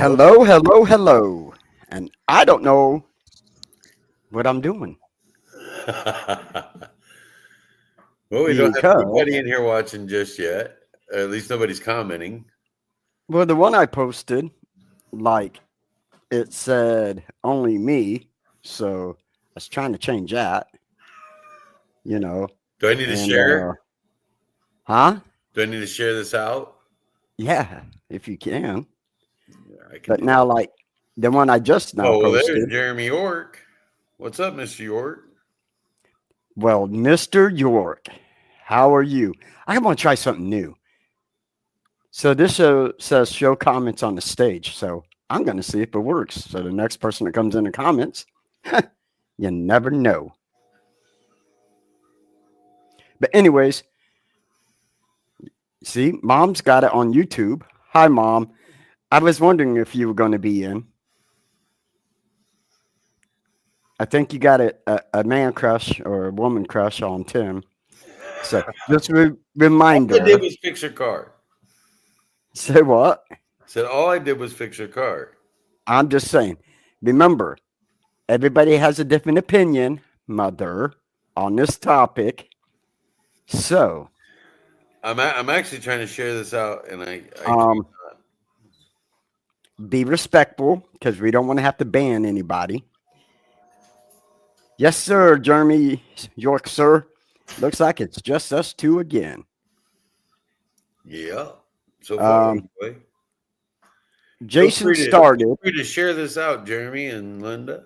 Well, Hello, hello, hello. And I don't know what I'm doing well, we don't have because, anybody in here watching just yet. At least nobody's commenting. well, the one I posted, like it said only me. So I was trying to change that, you know, Do I need to and, share? huh? Do I need to share this out? Yeah, if you can. Yeah, I can But do that. now, like the one I just now Oh, well, there's posted, Jeremy York. What's up, Mr. York? well, Mr. York, how are you? I want to try something new. So this show says show comments on the stage. So I'm going to see if it works. So the next person that comes in the comments, you never know. But anyways, see, Mom's got it on YouTube. Hi, Mom. I was wondering if you were going to be in. I think you got a man crush or a woman crush on Tim. So just All I did reminder. was fix your car. Say what? Said all I did was fix your car. I'm just saying. Remember, everybody has a different opinion, Mother, on this topic. So, I'm actually trying to share this out, and I um, be respectful because we don't want to have to ban anybody. Yes, sir, Jeremy York, sir. Looks like it's just us two again. yeah. So far, Um, anyway. Feel Jason free to started. share this out, Jeremy and Linda.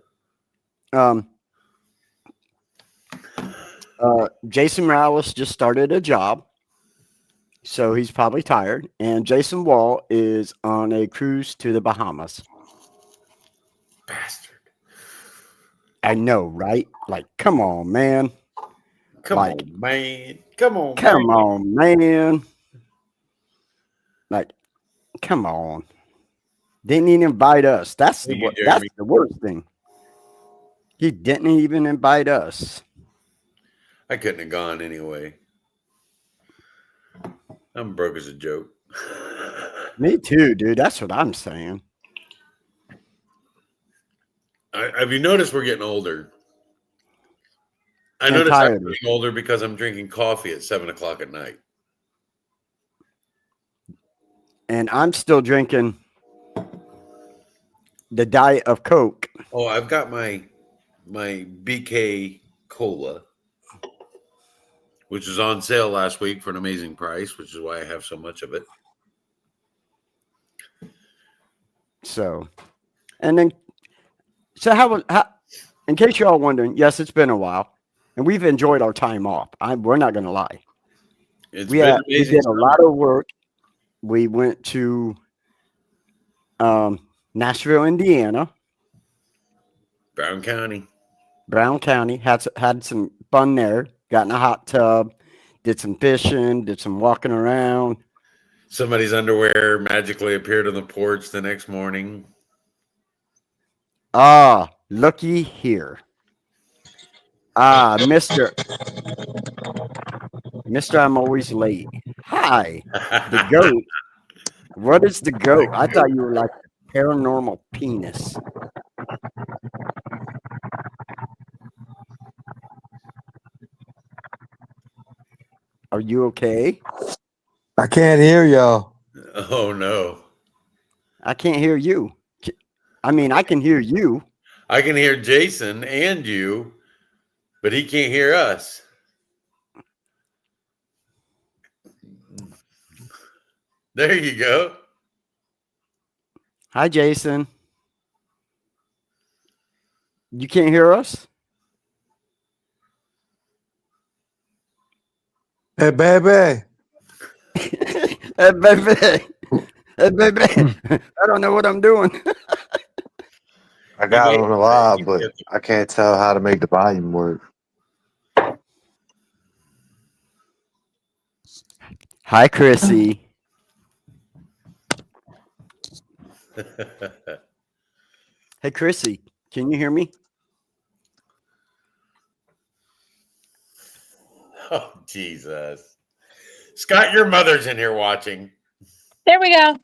Um, Jason Morales just started a job, so he's probably tired. And Jason Wall is on a cruise to the Bahamas. Bastard. I know, right? Like, come on, man. Come Like, on, man. Come on, man. come on, man. Like, come on. Didn't even invite us. Thank you, That's Jeremy. the worst thing. He didn't even invite us. I couldn't have gone anyway. I'm broke as a joke. Me too, dude. That's what I'm saying. Have you noticed we're getting older? I And noticed I'm tired. getting older because I'm drinking coffee at 7 o'clock at night. And I'm still drinking the Diet of Coke. Oh, I've got my BK cola, which was on sale last week for an amazing price, which is why I have so much of it. So, and then, so how in case you're all wondering, yes, it's been a while. And we've enjoyed our time off. We're not going to lie. It's been We amazing did a lot summer. of work. We went to Nashville, Indiana, Brown County. Brown County. Had some fun there. Got in a hot tub, did some fishing, did some walking around. Somebody's underwear magically appeared on the porch the next morning. Ah, looky here. Ah, Mister, I'm always late. Hi, the goat. What is the goat? I thought you were like a paranormal penis. Are you okay? I can't hear y'all. Oh no. I can't hear you. I mean, I can hear you. I can hear Jason and you, but he can't hear us. There you go. Hi, Jason. You can't hear us? Hey, baby. Hey, baby. Hey, baby. I don't know what I'm doing. I got on the live, but I can't tell how to make the volume work. Hi, Chrissy. Hey, Chrissy. Can you hear me? Oh, Jesus. Scott, your mother's in here watching. There we go.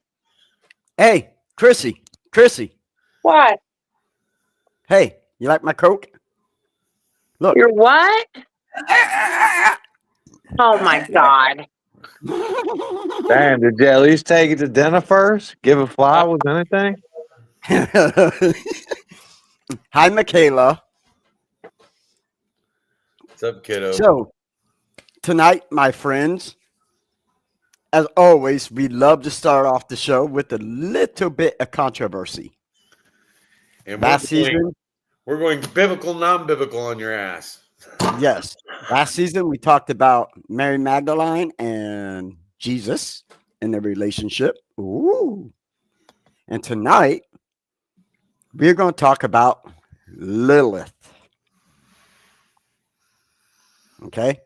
Hey, Chrissy. Chrissy, What? hey, you like my Coke? Look. You're what? Oh my God. Damn, did you at least take it to dinner first? Give it flowers, anything? Hi, Michaela. What's up, kiddo? So, tonight, my friends, as always, we love to start off the show with a little bit of controversy. And Last season, we're going biblical, non-biblical on your ass. yes. Last season, we talked about Mary Magdalene and Jesus and their relationship. Ooh. And tonight, we're going to talk about Lilith. Okay?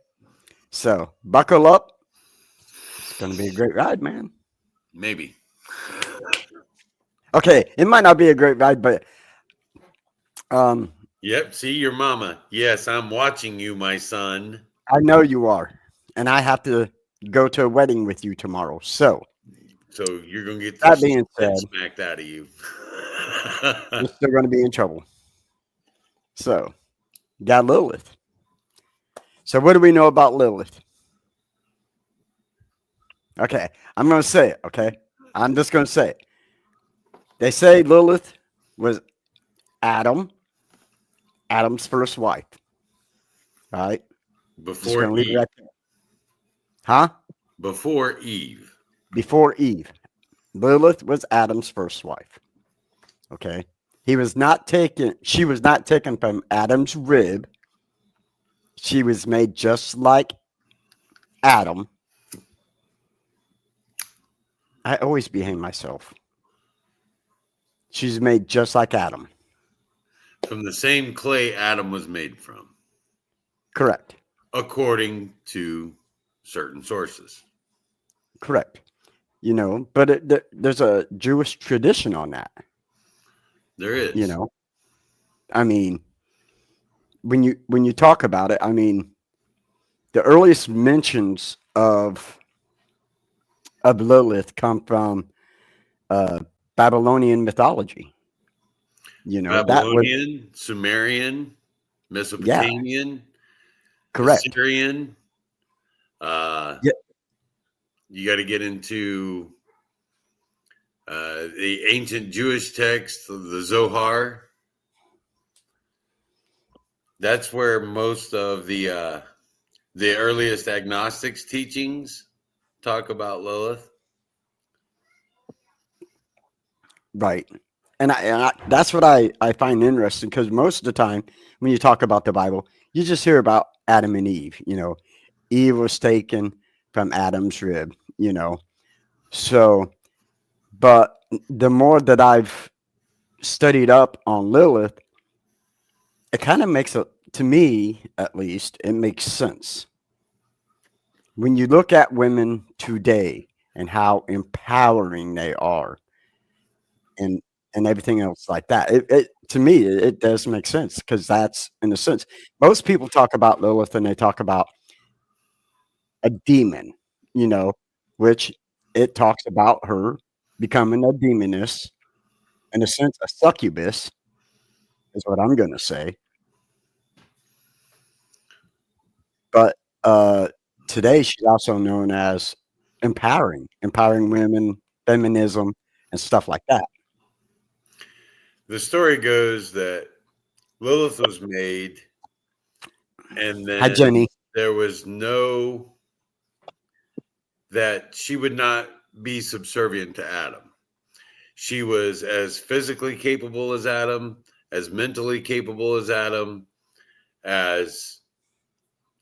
So, buckle up. It's going to be a great ride, man. Maybe. Okay, it might not be a great ride, but Yep. See your mama. Yes, I'm watching you, my son. I know you are, and I have to go to a wedding with you tomorrow. So you're gonna get that the being said, smacked out of you. you're still going to be in trouble. So, got Lilith. So, what do we know about Lilith? Okay, I'm going to say it. Okay, I'm just going to say it. They say Lilith was Adam's first wife. All right, just Before going to leave it Eve. right there. Huh? Before Eve. Before Eve, Lilith was Adam's first wife. Okay, she was not taken from Adam's rib. She was made just like Adam. I always behave myself. She's made just like Adam. From the same clay Adam was made from. Correct. According to certain sources. Correct. You know, but there's a Jewish tradition on that. There is. You know, I mean, when you talk about it, I mean, the earliest mentions of Lilith come from Babylonian mythology. You know, Babylonian, Sumerian, Mesopotamian, correct. Assyrian. Yeah. You got to get into the ancient Jewish text, the Zohar. That's where most of the earliest agnostics teachings talk about Lilith. Right. And I that's what I find interesting, because most of the time when you talk about the Bible, you just hear about Adam and Eve. You know, Eve was taken from Adam's rib, you know. So, but the more that I've studied up on Lilith, it kind of makes it, to me at least, it makes sense. When you look at women today and how empowering they are, and everything else like that. It to me, it does make sense, because that's, in a sense, most people talk about Lilith and they talk about a demon, you know, which it talks about her becoming a demoness, in a sense, a succubus is what I'm going to say. But today she's also known as empowering women, feminism, and stuff like that. The story goes that Lilith was made, and Hi, then Jenny. there was that she would not be subservient to Adam. She was as physically capable as Adam, as mentally capable as Adam, as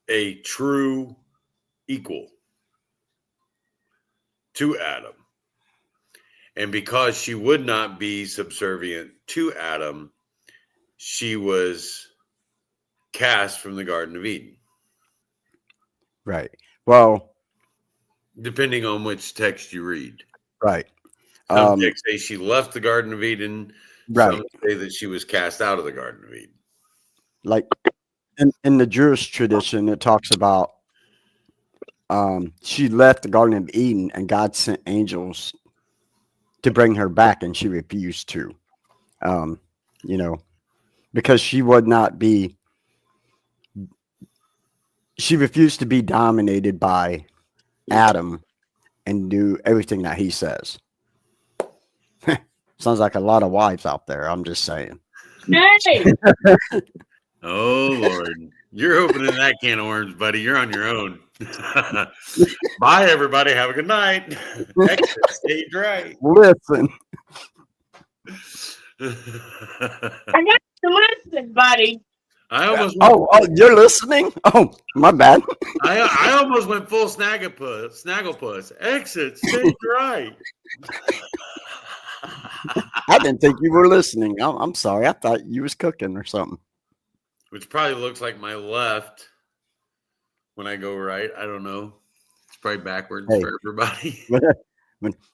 a true equal to Adam. And because she would not be subservient to Adam, she was cast from the Garden of Eden. Right. Well, depending on which text you read. Right. Some texts say she left the Garden of Eden. Right. Some say that she was cast out of the Garden of Eden. Like in the Jewish tradition, it talks about she left the Garden of Eden and God sent angels to bring her back, and she refused to. You know, because she would not be. She refused to be dominated by Adam and do everything that he says. Sounds like a lot of wives out there. I'm just saying. Hey, Oh Lord, you're opening that can of worms, buddy. You're on your own. Bye, everybody. Have a good night. Exit stage right. Listen, I got to listen, buddy. I almost went, oh, you're listening? Oh, my bad. I almost went full snagglepuss. Exit stage right. I didn't think you were listening. I'm sorry. I thought you was cooking or something. Which probably looks like my left when I go right. I don't know. It's probably backwards Hey. for everybody.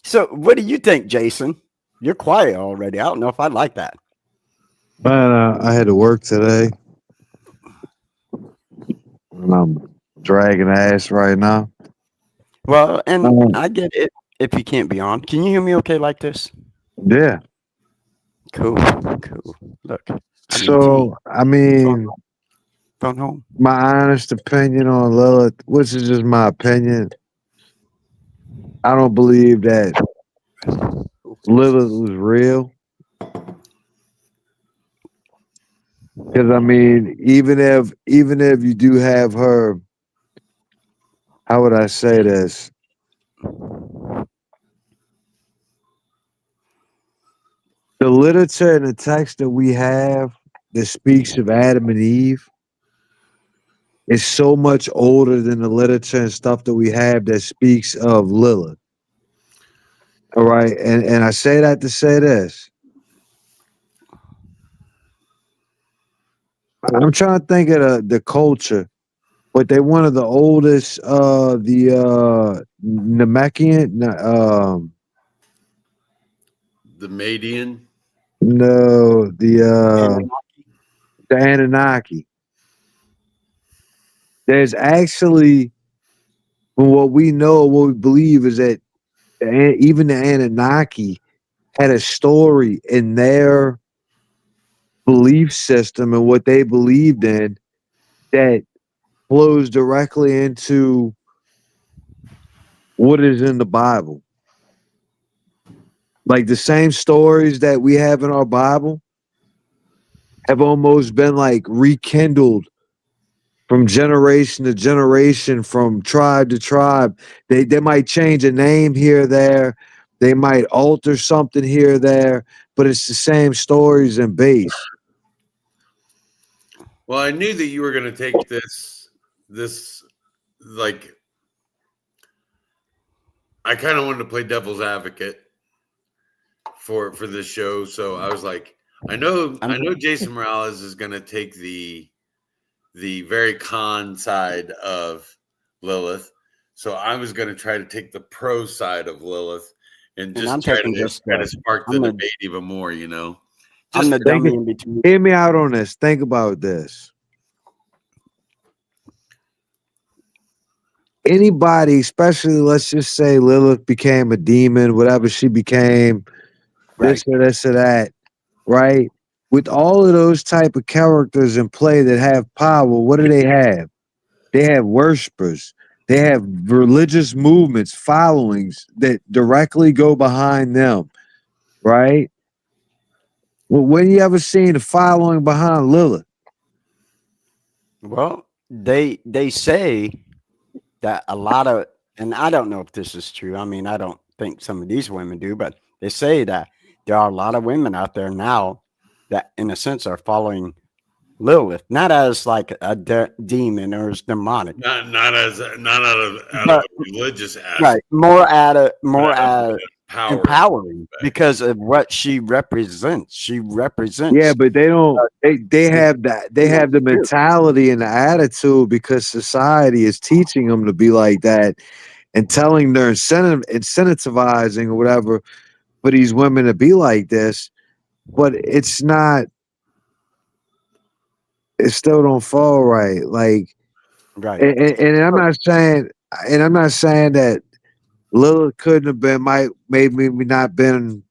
So, what do you think, Jason? You're quiet already. I don't know if I like that. Man, I had to work today. And I'm dragging ass right now. Well, and I get it if you can't be on. Can you hear me okay like this? Yeah. Cool. Look. So, I mean, Phone home. my honest opinion on Lilith, which is just my opinion, I don't believe that Lilith was real. Because I mean, even if you do have her, how would I say this? The literature and the text that we have that speaks of Adam and Eve is so much older than the literature and stuff that we have that speaks of Lilith. All right, and I say that to say this. I'm trying to think of the culture, but they're one of the oldest. The Namekian, The Madian. no, the Anunnaki. There's actually, from what we know, what we believe is that even the Anunnaki had a story in their belief system and what they believed in that flows directly into what is in the Bible. Like the same stories that we have in our Bible have almost been like rekindled from generation to generation, from tribe to tribe. They might change a name here or there. They might alter something here or there, but it's the same stories and base. Well, I knew that you were going to take this like, I kind of wanted to play devil's advocate for this show, so I was like, I know Jason Morales is going to take the very con side of Lilith, so I was going to try to take the pro side of Lilith and just try to spark the debate even more. You know, I'm the dummy in between. Hear me out on this. Think about this. Anybody, especially let's just say Lilith became a demon, whatever she became, this or that, right? With all of those type of characters in play that have power, what do they have? They have worshipers. They have religious movements, followings that directly go behind them, right? Well, when you ever seen a following behind Lilith? Well, they say that a lot of, and I don't know if this is true. I mean, I don't think some of these women do, but they say that there are a lot of women out there now that, in a sense, are following Lilith, not as like a demon or as demonic, not out of religious aspect, right? More at power, empowering because of what she represents. She represents. Yeah, but they don't. They have that. They have the mentality and the attitude because society is teaching them to be like that, and telling they're incentivizing or whatever for these women to be like this. But it's not. It still don't fall right. Like, Right. and I'm not saying that Lilith couldn't have been, might maybe not been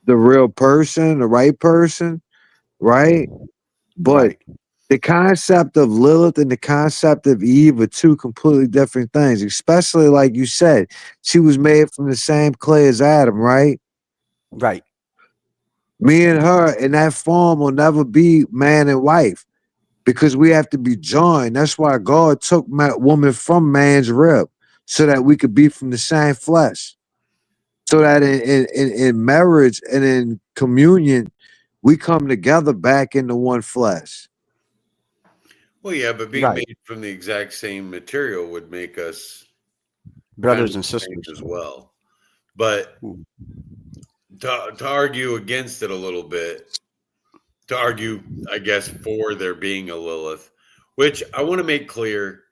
the real person, the right person, right? But Right. the concept of Lilith and the concept of Eve are two completely different things, especially like you said, she was made from the same clay as Adam, right? Right. Me and her in that form will never be man and wife because we have to be joined. That's why God took woman from man's rib so that we could be from the same flesh. So that in marriage and in communion, we come together back into one flesh. Well, yeah, but being Right. made from the exact same material would make us kind of Brothers and the same sisters. as well. But Hmm. to argue against it a little bit, to argue, I guess, for there being a Lilith, which I want to make clear,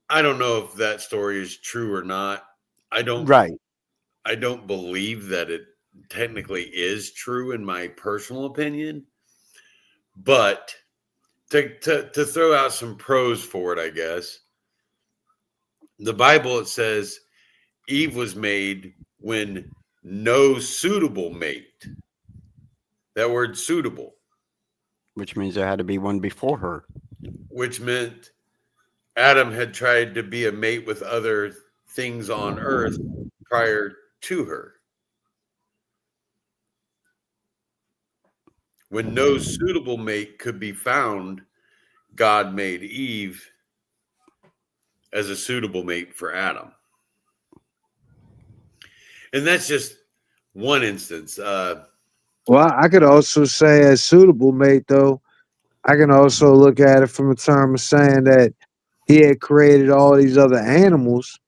I don't know if that story is true or not. I don't Right. I don't believe that it technically is true in my personal opinion, but to throw out some pros for it, I guess. The Bible it says Eve was made when no suitable mate. That word suitable, Which means there had to be one before her. which meant Adam had tried to be a mate with other things on earth prior to her. When no suitable mate could be found, God made Eve as a suitable mate for Adam. And that's just one instance. Well, I could also say as suitable mate though, I can also look at it from a term of saying that he had created all these other animals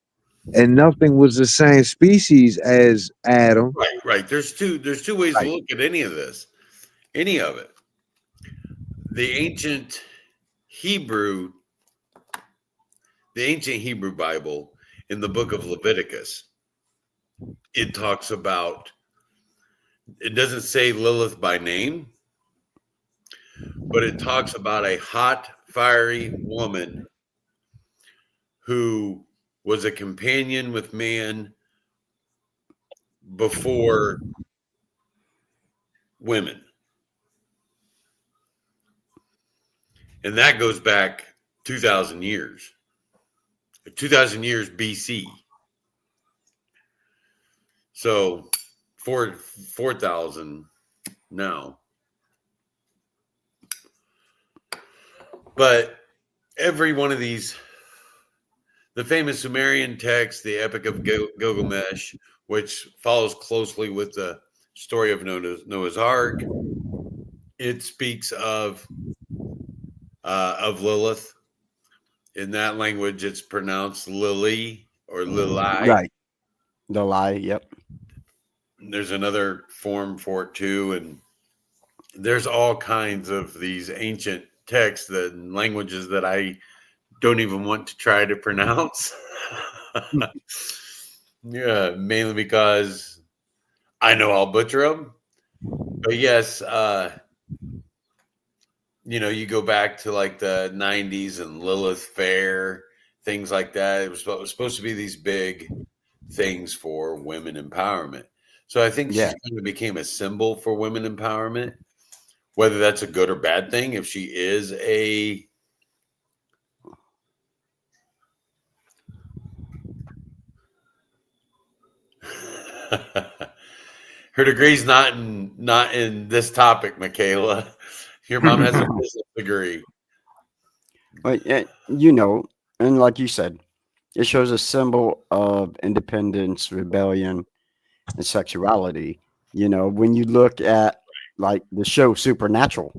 and nothing was the same species as Adam. right. There's two ways to Right. look at any of this, any of it. The Hebrew, the ancient Hebrew Bible in the book of Leviticus, it talks about, it doesn't say Lilith by name, but it talks about a hot, fiery woman who was a companion with man before women. And that goes back 2,000 years, 2,000 years BC. So 4,000 now. But every one of these, the famous Sumerian text, the Epic of Gilgamesh, which follows closely with the story of Noah's Ark, it speaks of Lilith. In that language, it's pronounced Lily or Lilai. Right. The lie. Yep. There's another form for it too, and there's all kinds of these ancient texts and languages that I don't even want to try to pronounce. Yeah, mainly because I know I'll butcher them. But yes, you go back to like the 90s and Lilith Fair, things like that. It was supposed to be these big things for women empowerment. So I think she Yeah. kind of became a symbol for women empowerment, whether that's a good or bad thing. If she is a her degree's not in this topic, Michaela. Your mom has a business degree. But you know, and like you said, it shows a symbol of independence, rebellion, and sexuality. You know, when you look at like the show Supernatural,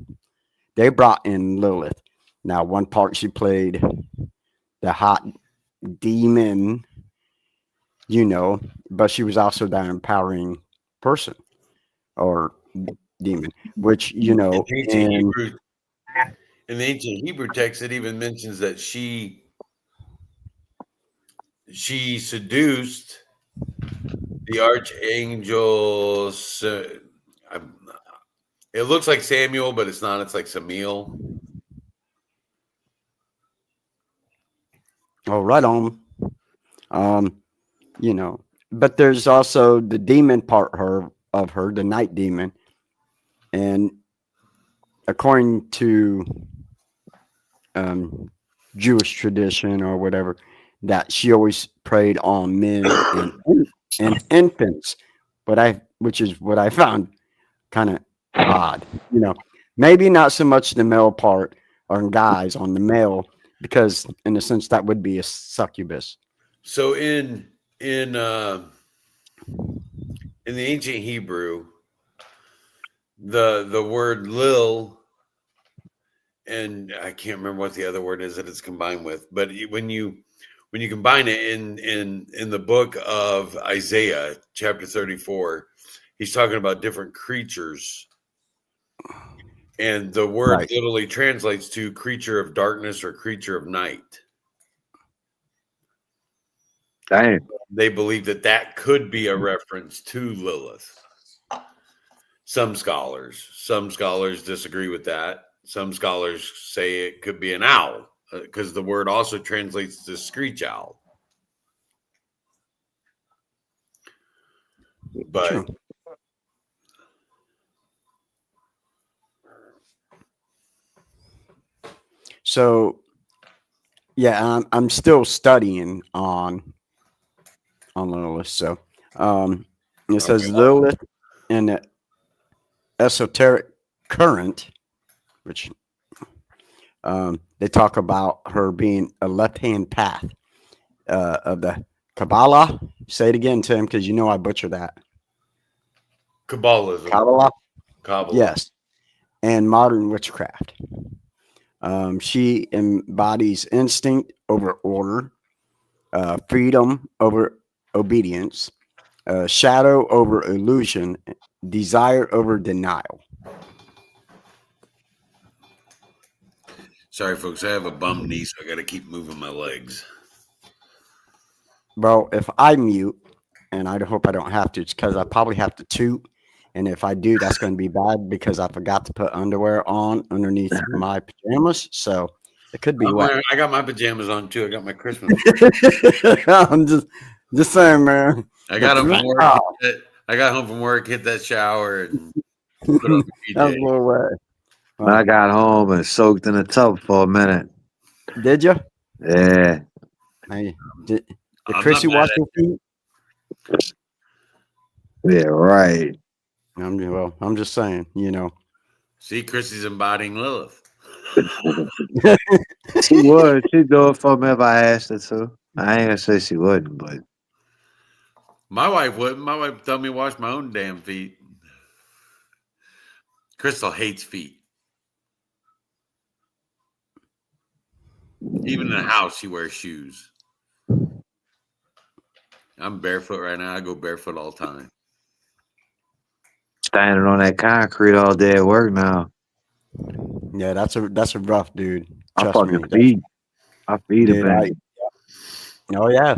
they brought in Lilith. Now, one part she played the hot demon, but she was also that empowering person or demon, which, In the ancient and Hebrew, in the ancient Hebrew text, it even mentions that she seduced the archangel. It looks like Samuel, but it's not. It's like Samiel. oh, right on. Um, you know. But there's also the demon part of her, the night demon, and according to um, Jewish tradition or whatever, that she always preyed on men and infants. Which is what I found kind of odd. You know, maybe not so much the male part or guys on the male, because in a sense that would be a succubus. So in the ancient Hebrew, the word lil, and I can't remember what the other word is that it's combined with, but when you combine it in the book of Isaiah, chapter 34, he's talking about different creatures, and the word Right. literally translates to creature of darkness or creature of night. Damn. They believe that could be a reference to Lilith. Some scholars disagree with that. Some scholars say it could be an owl, because the word also translates to screech owl. But True. So yeah, I'm still studying on Lilith. So it says okay. Lilith in the esoteric current, which they talk about her being a left-hand path of the Kabbalah. Say it again, Tim, because you know I butcher that. Kabbalism, Kabbalah. Kabbalah. Yes, and modern witchcraft. She embodies instinct over order, freedom over obedience, shadow over illusion, desire over denial. Sorry, folks. I have a bum knee, so I got to keep moving my legs. Well, if I mute, and I hope I don't have to, it's because I probably have to toot. And if I do, that's going to be bad because I forgot to put underwear on underneath my pajamas. So it could be wet. I got my pajamas on too. I got my Christmas. I'm just saying, man. I got home from work. I got home from work, hit that shower, and put on the That was a PJ. little wet. When I got home and soaked in the tub for a minute. Did you? Yeah. Hey, did I'm Chrissy not mad wash at your feet? Yeah, right. I'm just saying, you know. See, Chrissy's embodying Lilith. She would. She'd do it for me if I asked her to. I ain't gonna say she wouldn't, but My wife wouldn't. My wife would tell me to wash my own damn feet. Crystal hates feet. Even in the house, she wears shoes. I'm barefoot right now. I go barefoot all the time. standing on that concrete all day at work now. Yeah, that's a rough dude. I Trust me. fucking feet. My feet have Dude, been. oh yeah.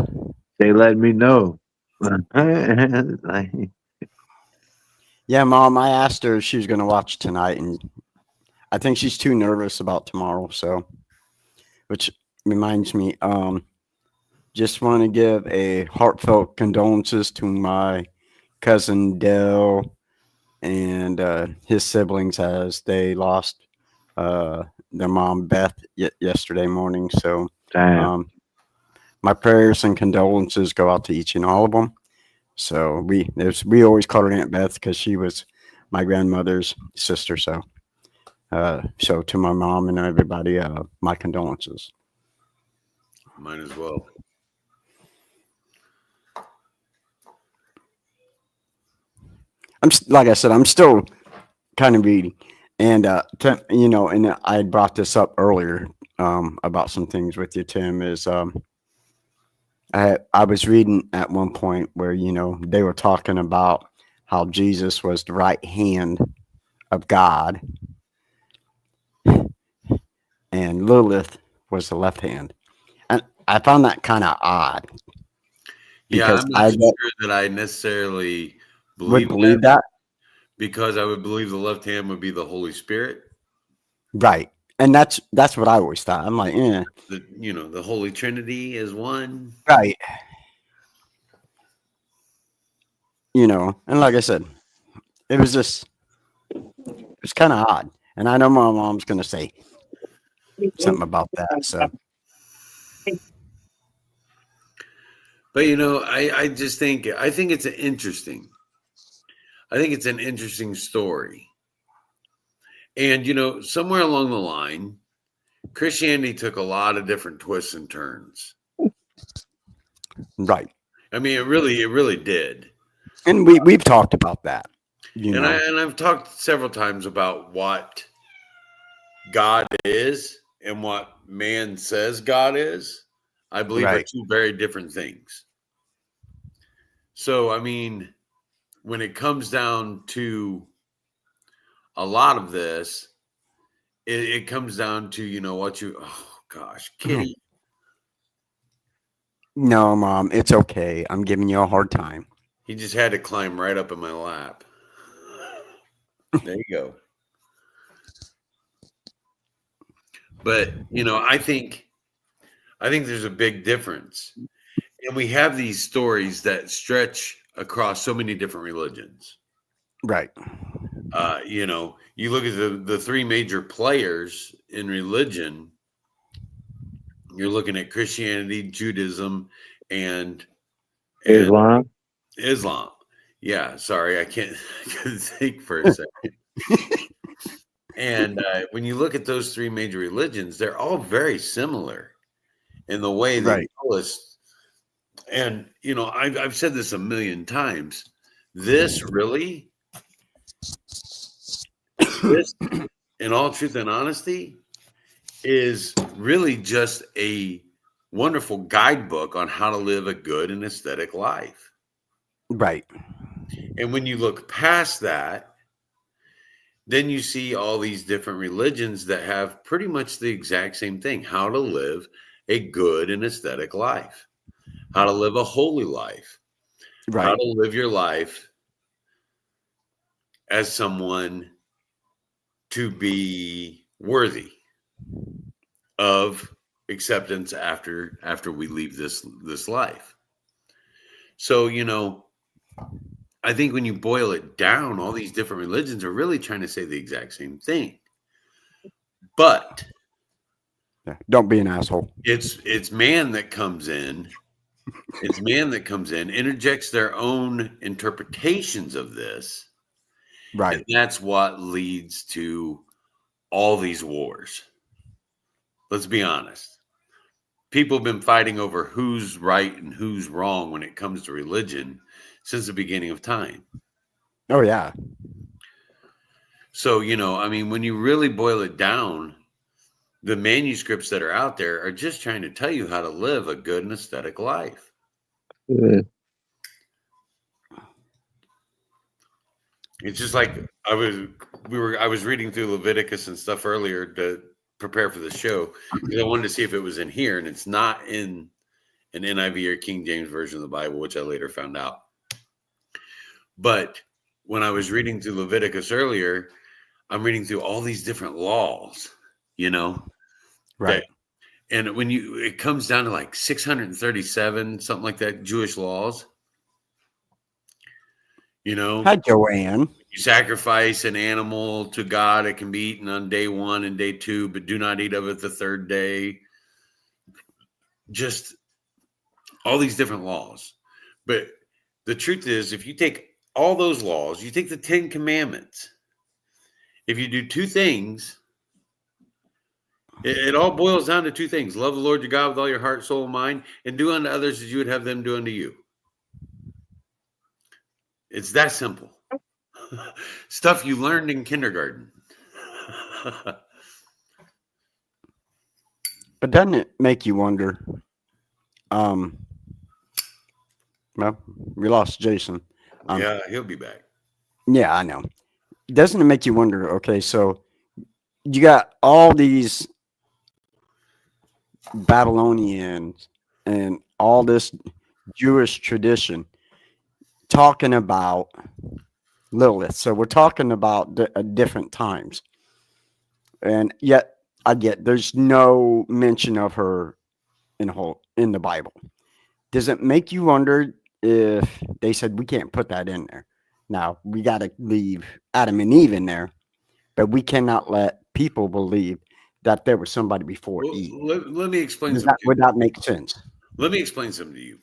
They let me know. Like, Yeah, Mom, I asked her if she was gonna watch tonight, and I think she's too nervous about tomorrow, so which reminds me, just want to give a heartfelt condolences to my cousin Dell and his siblings as they lost their mom Beth yesterday morning. So damn. my prayers and condolences go out to each and all of them. So we always called her Aunt Beth because she was my grandmother's sister. So so to my mom and everybody, my condolences. Mine as well. Like I said, I'm still kind of reading, and you know, and I brought this up earlier about some things with you, Tim. Is I was reading at one point where you know they were talking about how Jesus was the right hand of God, and Lilith was the left hand, and I found that kind of odd. Yeah, Because I'm not so sure that I necessarily would believe believe that, that. because I would believe the left hand would be the Holy Spirit. Right. And that's what I always thought. I'm like, The Holy Trinity is one. right. And like I said, it was just, it was kind of odd. And I know my mom's going to say something about that. So, But I just think it's I think it's an interesting story. And somewhere along the line, Christianity took a lot of different twists and turns. right. I mean, it really did. And we've talked about that, And I've talked several times about what God is and what man says God is. I believe are Right. two very different things. So, I mean, when it comes down to a lot of this, it comes down to, oh gosh, Kitty. No, Mom, it's okay. I'm giving you a hard time. He just had to climb right up in my lap. There you go. But, I think there's a big difference. And we have these stories that stretch across so many different religions. Right. You look at the three major players in religion, you're looking at Christianity, Judaism, and Islam. Islam. Yeah, sorry, I couldn't think for a second. And when you look at those three major religions, they're all very similar in the way they tell us. And I've said this a million times. This, in all truth and honesty, is really just a wonderful guidebook on how to live a good and aesthetic life. Right. And when you look past that, then you see all these different religions that have pretty much the exact same thing: how to live a good and aesthetic life, how to live a holy life, how to live your life as someone to be worthy of acceptance after we leave this life. So, I think when you boil it down, all these different religions are really trying to say the exact same thing. But don't be an asshole. It's man that comes in. It's man that comes in, interjects their own interpretations of this. Right. And that's what leads to all these wars. Let's be honest. People have been fighting over who's right and who's wrong when it comes to religion since the beginning of time. Oh, yeah. So, when you really boil it down, the manuscripts that are out there are just trying to tell you how to live a good and aesthetic life. Yeah. It's just like I was reading through Leviticus and stuff earlier to prepare for the show because I wanted to see if it was in here, and it's not in an NIV or King James version of the Bible, which I later found out. But when I was reading through Leviticus earlier, I'm reading through all these different laws, Right. And when it comes down to like 637, something like that, Jewish laws, Hi, Joanne. you sacrifice an animal to God. It can be eaten on day 1 and day 2, but do not eat of it the 3rd day. Just all these different laws. But the truth is, if you take all those laws, you take the 10 commandments, if you do 2 things, it all boils down to 2 things: love the Lord your God with all your heart, soul, and mind, and do unto others as you would have them do unto you. It's that simple. Stuff you learned in kindergarten. But doesn't it make you wonder? Well, we lost Jason. Yeah, he'll be back. Yeah, I know. Doesn't it make you wonder? Okay, so you got all these Babylonians and all this Jewish tradition talking about Lilith. So we're talking about different times. And yet I get there's no mention of her in the Bible. Does it make you wonder if they said we can't put that in there. Now we got to leave Adam and Eve in there, but we cannot let people believe that there was somebody before Well, Eve. let me explain Does something. that, would that make sense? Let me explain something to you.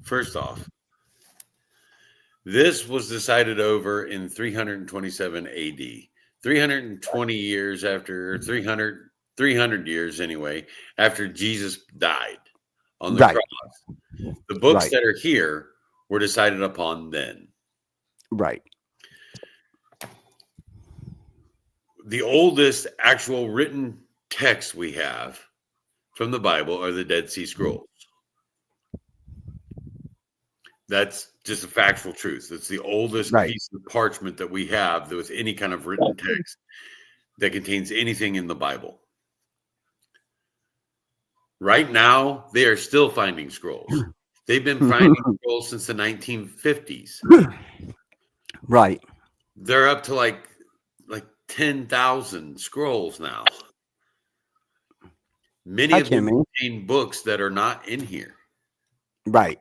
First off, this was decided over in 327 AD. 320 years after 300 years anyway, after Jesus died on the Right. cross. The books Right. that are here were decided upon then. Right. The oldest actual written text we have from the Bible are the Dead Sea Scrolls. That's just a factual truth. It's the oldest Right. piece of parchment that we have with any kind of written text that contains anything in the Bible. Right now, they are still finding scrolls. They've been finding scrolls since the 1950s. Right. They're up to like 10,000 scrolls now. Many of them contain books that are not in here. Right.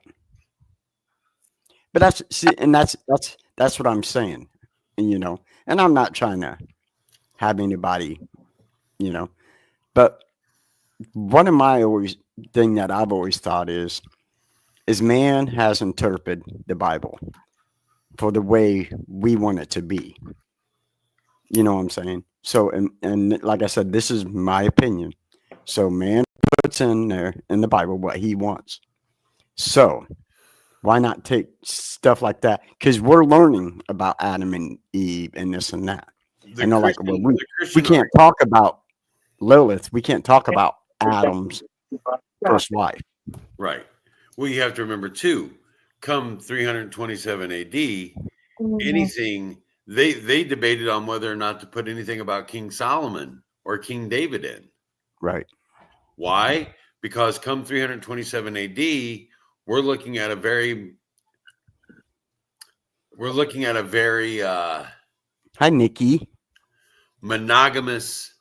But that's what I'm saying, and I'm not trying to have anybody, but one of my thing that I've always thought is man has interpreted the Bible for the way we want it to be. You know what I'm saying? So, and like I said, this is my opinion. So man puts in there in the Bible what he wants. So why not take stuff like that? Because we're learning about Adam and Eve and this and that. We can't talk about Lilith. We can't talk about Adam's first wife. Right. Well, you have to remember too, come 327 AD, anything they debated on whether or not to put anything about King Solomon or King David in. Right. Why? Because come 327 AD, we're looking at a very hi Nikki, monogamous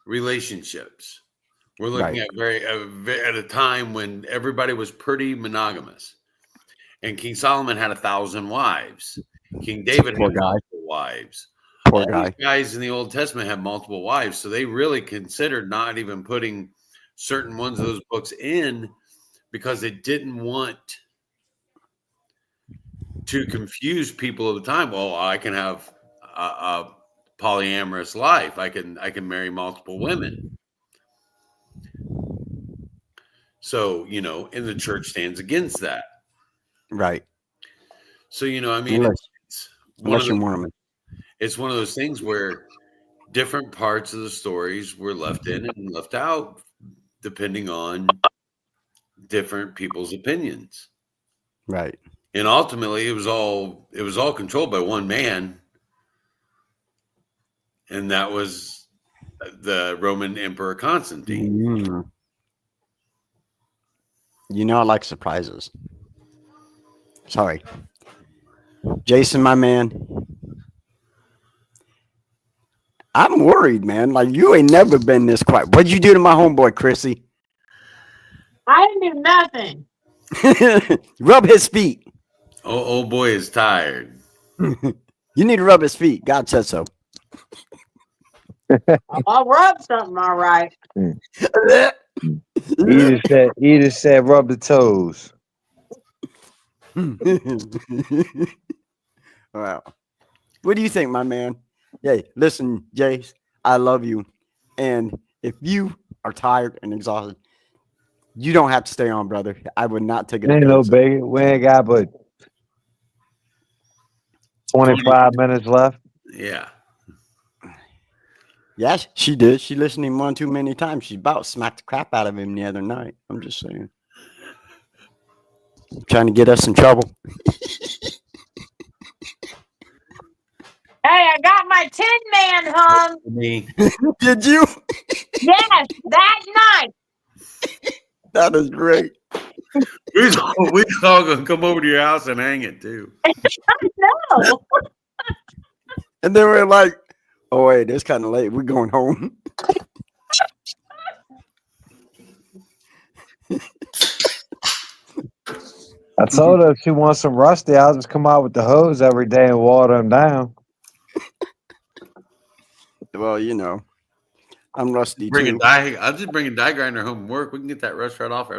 relationships. We're looking at at a time when everybody was pretty monogamous, and King Solomon had 1,000 wives. King David had multiple wives. All these guys in the Old Testament had multiple wives, so they really considered not even putting certain ones of those books in because they didn't want to confuse people at the time. Well, I can have a polyamorous life. I can marry multiple women. So, and the church stands against that. Right. So, I mean, it's one of those things where different parts of the stories were left in and left out depending on different people's opinions. Right. And ultimately it was all controlled by one man. And that was the Roman Emperor Constantine. I like surprises. Sorry. Jason, my man. I'm worried, man. Like, you ain't never been this quiet. What'd you do to my homeboy, Chrissy? I didn't do nothing. Rub his feet. Oh, old boy is tired. You need to rub his feet. God said so. I'll rub something, all right. He just said rub the toes. Wow. What do you think, my man? Hey, listen, Jace, I love you. And if you are tired and exhausted, you don't have to stay on, brother. I would not take it. Ain't no biggie. We ain't got but 25 minutes left. Yeah. Yes, she did. She listened to him one too many times. She about smacked the crap out of him the other night. I'm just saying. Trying to get us in trouble. Hey, I got my Tin Man hung. Me. Did you? Yes, that night. That is great. We all gonna come over to your house and hang it too. No. And then we're like, oh wait, it's kind of late. We're going home. I told her if she wants some rusty, I'll just come out with the hose every day and water them down. Well, you know, I'm rusty Bring a too. die. I'll just bring a die grinder home from work. We can get that rust right off.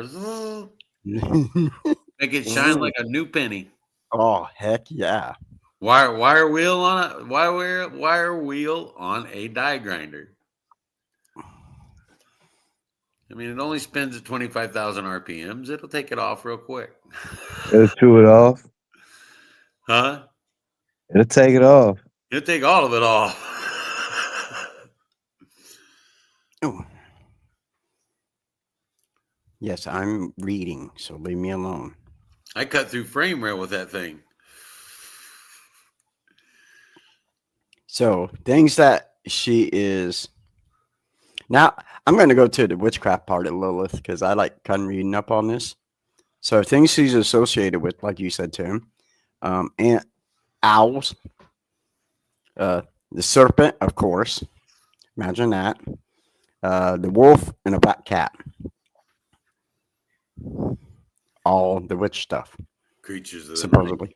Make it shine like a new penny. Oh, heck yeah. Wire wheel on a wire wheel on a die grinder. I mean, it only spins at 25,000 RPMs. It'll take it off real quick. It'll chew it off. Huh? It'll take it off. It'll take all of it off. Oh. Yes, I'm reading, so leave me alone. I cut through frame rail with that thing. So, things that she is. Now, I'm going to go to the witchcraft part of Lilith because I like kind of reading up on this. So, things she's associated with, like you said, Tim, and owls, the serpent, of course. Imagine that. The wolf and a black cat. All the witch stuff, Creatures of the supposedly.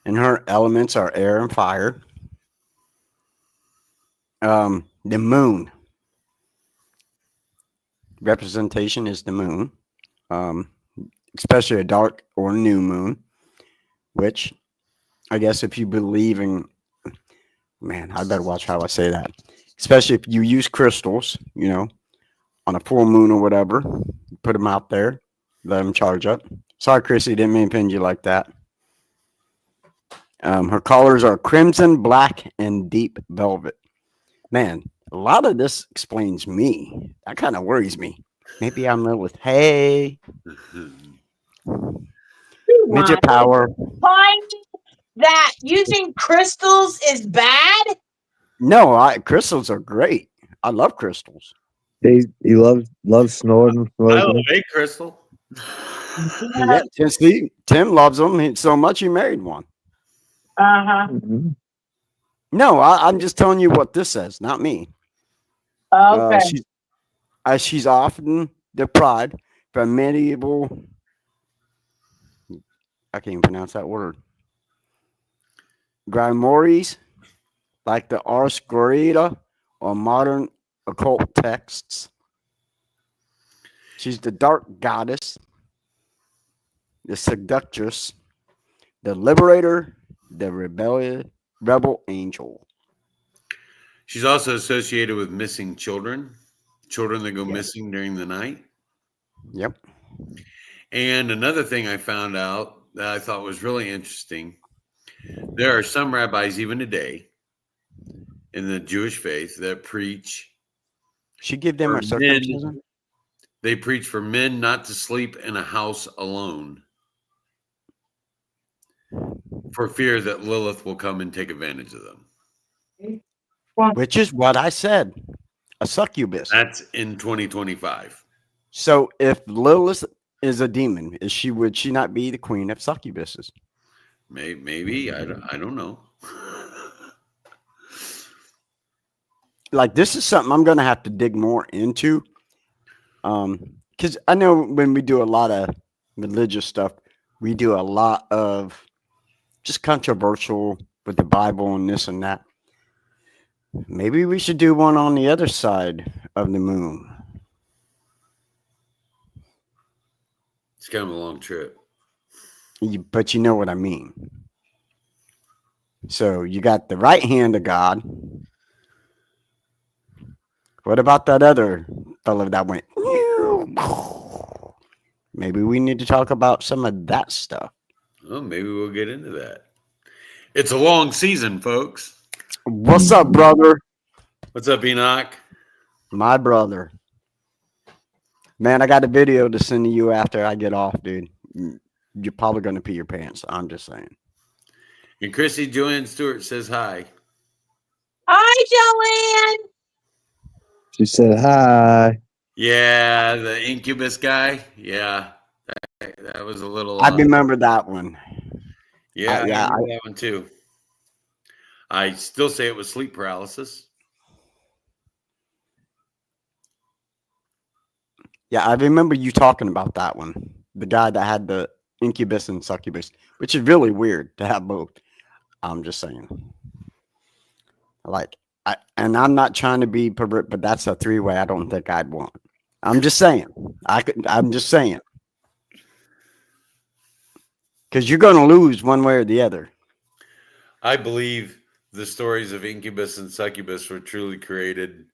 And her elements are air and fire. The moon. Representation is the moon, especially a dark or new moon, which I guess if you believe in, man, I better watch how I say that. Especially if you use crystals, you know, on a full moon or whatever, put them out there, let them charge up. Sorry, Chrissy, didn't mean to pin you like that. Her colors are crimson, black, and deep velvet. Man, a lot of this explains me. That kind of worries me. Maybe I'm Lilith. Hey, midget power. Find that using crystals is bad? No, crystals are great. I love crystals. He loves snorting, I love smoking. a crystal. Yeah, Tim loves them so much he married one. Uh-huh. Mhm. No, I'm just telling you what this says, not me. Okay. She's often deprived from medieval. I can't even pronounce that word. Grimoires, like the Ars Goetia or modern occult texts. She's the dark goddess, the seductress, the liberator, the rebel angel. She's also associated with missing children that go Yeah. missing during the night. Yep. And another thing I found out that I thought was really interesting, there are some rabbis even today in the Jewish faith that preach. She give them for a circumcision. men, they preach for men not to sleep in a house alone for fear that Lilith will come and take advantage of them. Which is what I said. A succubus. That's in 2025. So if Lilith is a demon, would she not be the queen of succubuses? Maybe I don't know. Like this is something I'm gonna have to dig more into. Because I know when we do a lot of religious stuff, we do a lot of just controversial with the Bible and this and that. Maybe we should do one on the other side of the moon. It's kind of a long trip. But you know what I mean. So you got the right hand of God. What about that other fellow that went? Maybe we need to talk about some of that stuff. Well, maybe we'll get into that. It's a long season, folks. What's up, brother? What's up, Enoch? My brother. Man, I got a video to send to you after I get off, dude. You're probably going to pee your pants. I'm just saying. And Chrissy Joanne Stewart says hi. Hi, Joanne. She said hi. Yeah, the incubus guy. Yeah, that was a little. I remember that one. Yeah, yeah, I remember that one too. I still say it was sleep paralysis. Yeah, I remember you talking about that one. The guy that had the incubus and succubus, which is really weird to have both. I'm just saying. Like, and I'm not trying to be pervert, but that's a three-way I don't think I'd want. I'm just saying. I'm just saying. Because you're going to lose one way or the other. I believe the stories of incubus and succubus were truly created.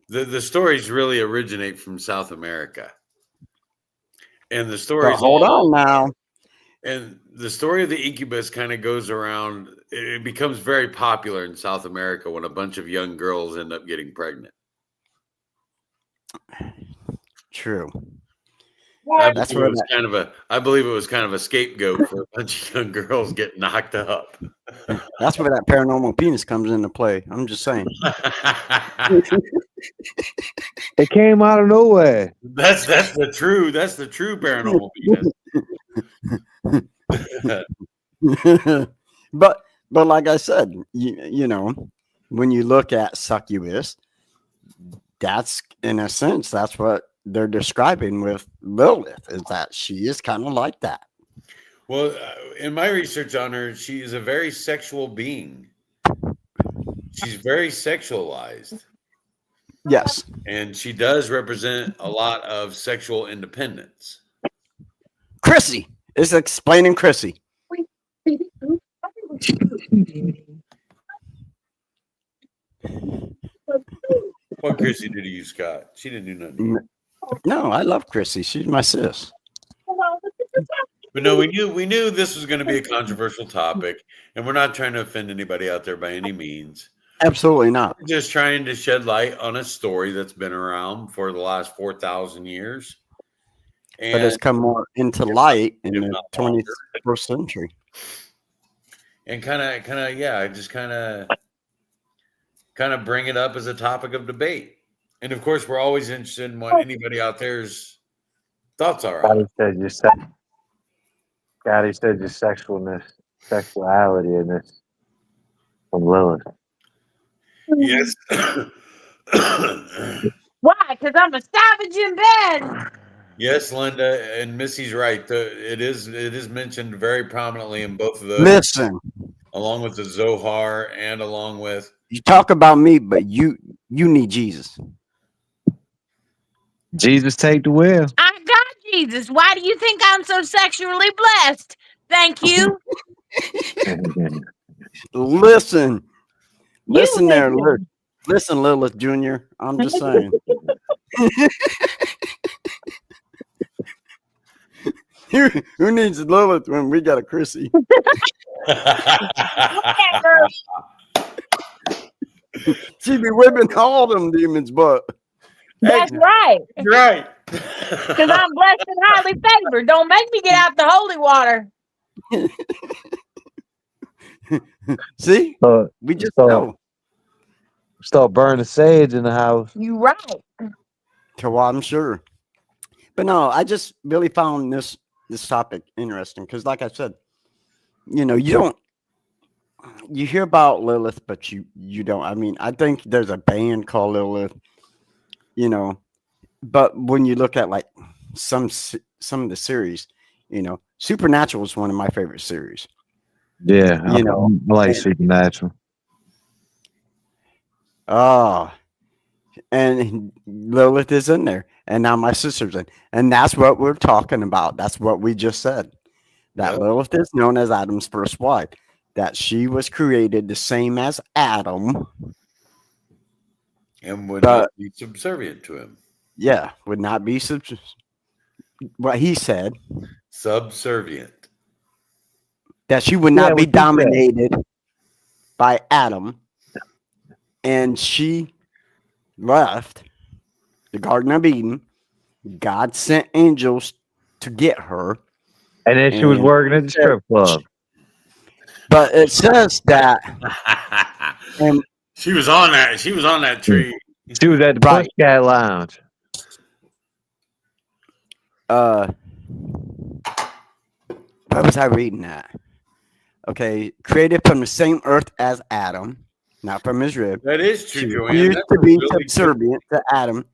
The stories really originate from South America. And the But stories hold on now. and the story of the incubus kind of goes around. It becomes very popular in South America when a bunch of young girls end up getting pregnant. True. I That's believe where it was kind of a. I believe it was kind of a scapegoat for a bunch of young girls getting knocked up. that's where that paranormal penis comes into play. I'm just saying. It came out of nowhere. that's the true paranormal penis. but like I said, you know, when you look at succubus, that's in a sense that's what they're describing with Lilith, is that she is kind of like that. Well, in my research on her, she is a very sexual being. She's very sexualized. Yes. And she does represent a lot of sexual independence. Chrissy is explaining Chrissy. What Chrissy did to you, Scott? She didn't do nothing to you. No, I love Chrissy. She's my sis. But no, we knew this was going to be a controversial topic, and we're not trying to offend anybody out there by any means. Absolutely not. We're just trying to shed light on a story that's been around for the last 4,000 years. And But it's come more into light in the 21st century. And kind of, yeah, just kind of bring it up as a topic of debate. And of course, we're always interested in what anybody out there's thoughts are. Scotty said your sexuality in this from Lilith. Yes. Why? Because I'm a savage in bed. Yes, Linda, and Missy's right. It is mentioned very prominently in both of those. Listen, along with the Zohar and along with you talk about me, but you need Jesus. Jesus take the wheel. I got Jesus. Why do you think I'm so sexually blessed? Thank you. Listen there, listen. listen, Lilith Jr. I'm just saying. Who needs Lilith when we got a Chrissy? Whatever. She be whipping all them demons' butt. That's right. right. Because I'm blessed and highly favored. Don't make me get out the holy water. See? We just so- know. Start burning sage in the house. You right. So I'm sure. But no, I just really found this topic interesting because, like I said, you know, you hear about Lilith, but you don't. I mean, I think there's a band called Lilith, you know, but when you look at like some of the series, you know, Supernatural is one of my favorite series. Yeah, You know, I like Supernatural. Oh, and Lilith is in there, and now my sister's in, and that's what we're talking about. That's what we just said. That Lilith is known as Adam's first wife. That she was created the same as Adam, and would not be subservient to him. Yeah, would not be what he said. Subservient. That she would not be dominated by Adam. And she left the Garden of Eden. God sent angels to get her. And then she was working at the strip club. But it says that and she was on that. She was on that tree. She was at the Pussycat Lounge. What was I reading that? Okay, created from the same earth as Adam. Not from his rib. That is true, She Joanne. used That's to be really subservient to Adam,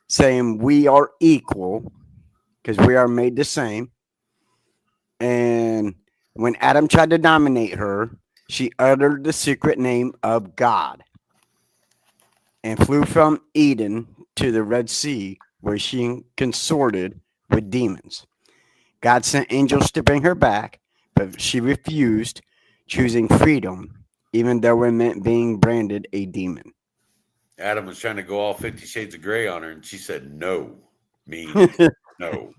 saying we are equal because we are made the same. And when Adam tried to dominate her, she uttered the secret name of God and flew from Eden to the Red Sea, where she consorted with demons. God sent angels to bring her back, but she refused, choosing freedom, even though it meant being branded a demon. Adam was trying to go all 50 Shades of Grey on her, and she said no. Meaning no.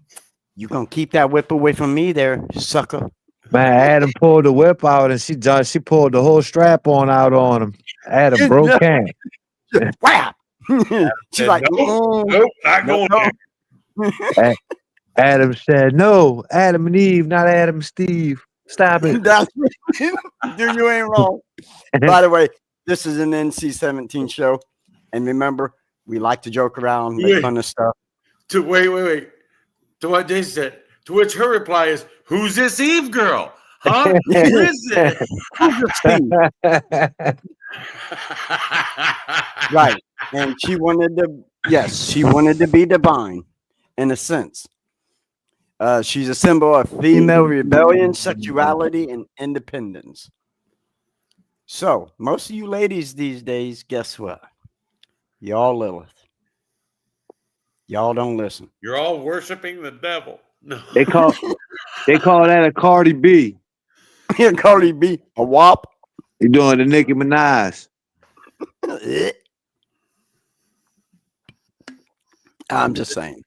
You gonna keep that whip away from me there, sucker. Man, Adam pulled the whip out and she pulled the whole strap on out on him. Adam broke camp. Whap! She's Said, like, nope, "Mm, not no, going no." there. Adam said, "No, Adam and Eve, not Adam and Steve. Stop it." That's dude, you ain't wrong. By the way, this is an NC-17 show, and remember, we like to joke around, make fun of stuff. Wait. To what Jason said, to which her reply is, "Who's this Eve girl? Huh? Who is it?" Right, and she wanted to be divine, in a sense. She's a symbol of female rebellion, sexuality, and independence. So, most of you ladies these days, guess what? Y'all Lilith. Y'all don't listen. You're all worshiping the devil. No. They call that a Cardi B. Cardi B, a wop. You doing the Nicki Minaj. I'm just saying.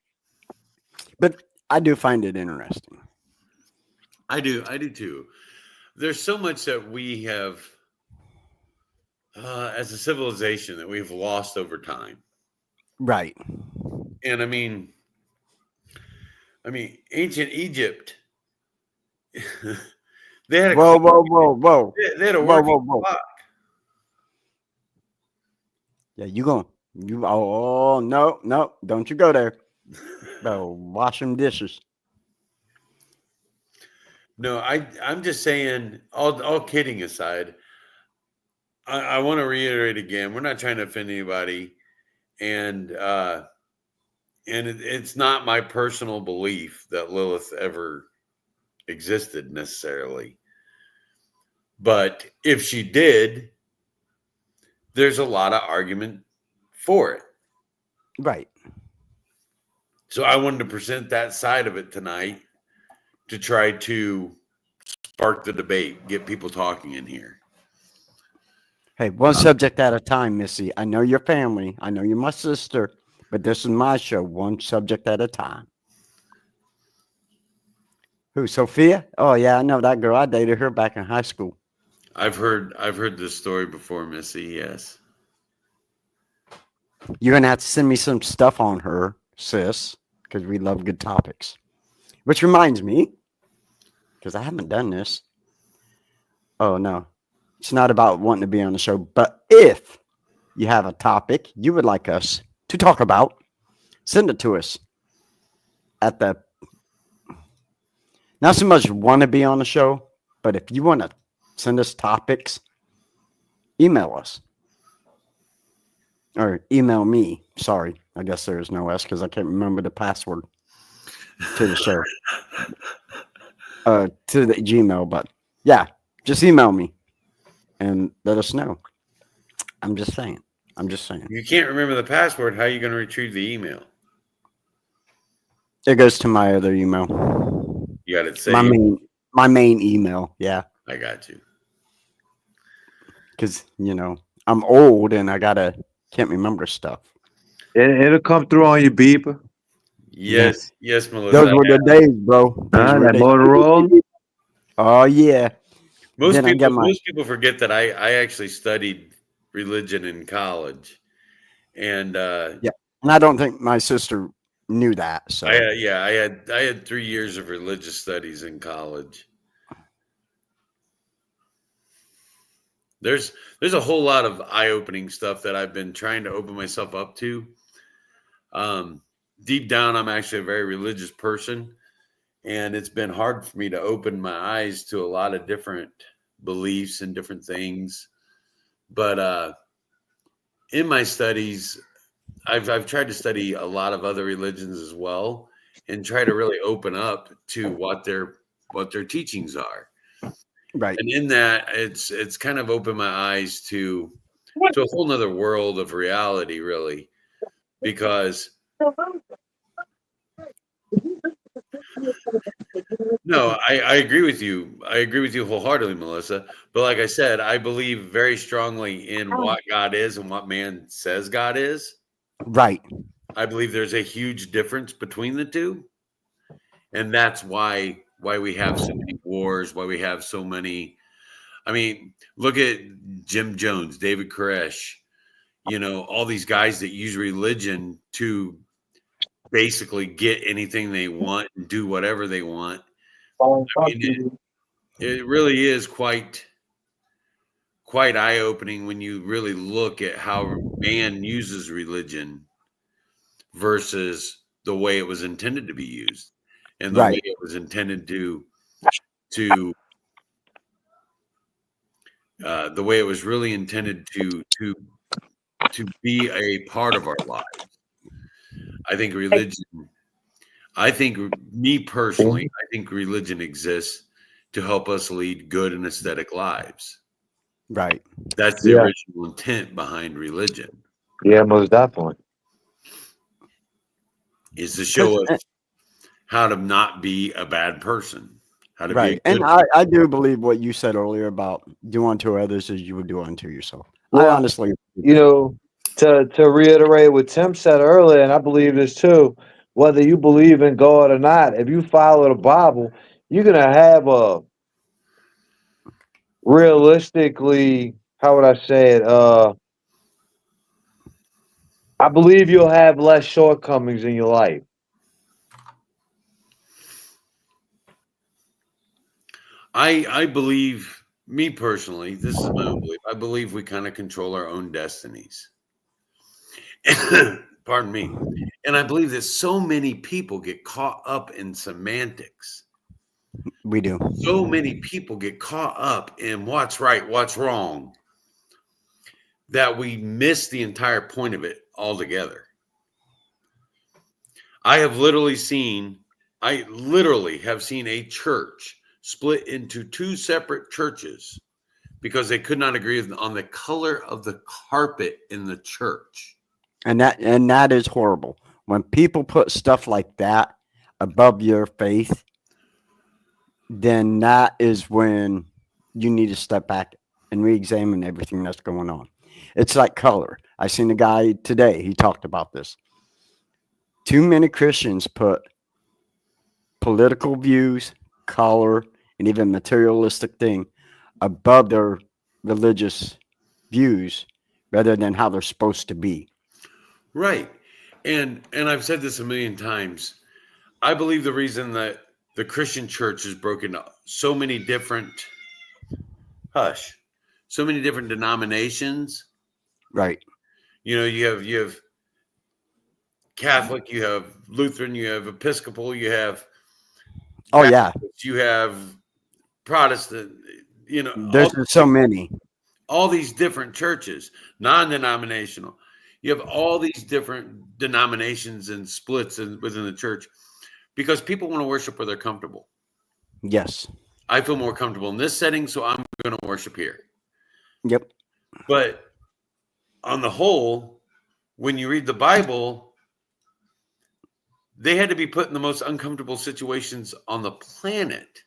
But I do find it interesting. I do too. There's so much that we have, as a civilization, that we've lost over time. Right. And I mean, ancient Egypt. They had a Whoa. They had a working Whoa. clock. Yeah, oh no, don't you go there. Bro, wash them dishes. No, I'm just saying, all kidding aside, I want to reiterate again, we're not trying to offend anybody, and it's not my personal belief that Lilith ever existed necessarily. But if she did, there's a lot of argument for it. Right. So I wanted to present that side of it tonight to try to spark the debate, get people talking in here. Hey, one subject at a time, Missy. I know your family. I know you're my sister, but this is my show. One subject at a time. Who, Sophia? Oh yeah, I know that girl. I dated her back in high school. I've heard this story before, Missy. Yes. You're gonna have to send me some stuff on her, sis, because we love good topics. Which reminds me, because I haven't done this. Oh no, it's not about wanting to be on the show, but if you have a topic you would like us to talk about, send it to us at the. Not so much want to be on the show, but if you want to send us topics, email us. Or email me. Sorry. I guess there is no S because I can't remember the password to the show. To the Gmail, but yeah, just email me and let us know. I'm just saying. You can't remember the password. How are you going to retrieve the email? It goes to my other email. You got it saved. My main email. Yeah. I got you. Because, I'm old and can't remember stuff. It'll come through on your beeper. Yes, Melissa. Those were the days, bro. That Motorola. Oh yeah. Most people forget that I actually studied religion in college, and yeah, and I don't think my sister knew that. So I had 3 years of religious studies in college. There's a whole lot of eye-opening stuff that I've been trying to open myself up to. Deep down, I'm actually a very religious person, and it's been hard for me to open my eyes to a lot of different beliefs and different things. But in my studies, I've tried to study a lot of other religions as well, and try to really open up to what they're what their teachings are. Right. And in that, it's kind of opened my eyes to a whole nother world of reality, really, because no, I agree with you. I agree with you wholeheartedly, Melissa. But like I said, I believe very strongly in what God is and what man says God is. Right. I believe there's a huge difference between the two. And that's why we have so many wars, why we have so many. I mean, look at Jim Jones, David Koresh, all these guys that use religion to basically get anything they want and do whatever they want. I mean, it really is quite eye-opening when you really look at how man uses religion versus the way it was intended to be used and the way Right. it was intended to the way it was really intended to be a part of our lives. I think me personally, I think religion exists to help us lead good and aesthetic lives. Right. That's the original intent behind religion. Yeah, most definitely. Is to show us how to not be a bad person, how to be a Right. good And I do believe what you said earlier about do unto others as you would do unto yourself. I Well, honestly, to reiterate what Tim said earlier, and I believe this too, whether you believe in God or not, if you follow the Bible, you're gonna have a realistically, how would I say it? I believe you'll have less shortcomings in your life. I believe, me personally, this is my own belief. I believe we kind of control our own destinies. Pardon me. And I believe that so many people get caught up in semantics. we do. So many people get caught up in what's right, what's wrong, that we miss the entire point of it altogether. I literally have seen a church split into two separate churches because they could not agree on the color of the carpet in the church. And that is horrible. When people put stuff like that above your faith, then that is when you need to step back and re-examine everything that's going on. It's like color. I seen a guy today, he talked about this. Too many Christians put political views, color, and even materialistic thing above their religious views rather than how they're supposed to be. Right. And I've said this a million times. I believe the reason that the Christian church is broken up so many different denominations. Right. You have Catholic, you have Lutheran, you have Episcopal, you have Oh yeah. you have Protestant, There's so many. all these different churches, non-denominational. You have all these different denominations and splits within the church because people want to worship where they're comfortable. Yes. I feel more comfortable in this setting, so I'm going to worship here. Yep. But on the whole, when you read the Bible, they had to be put in the most uncomfortable situations on the planet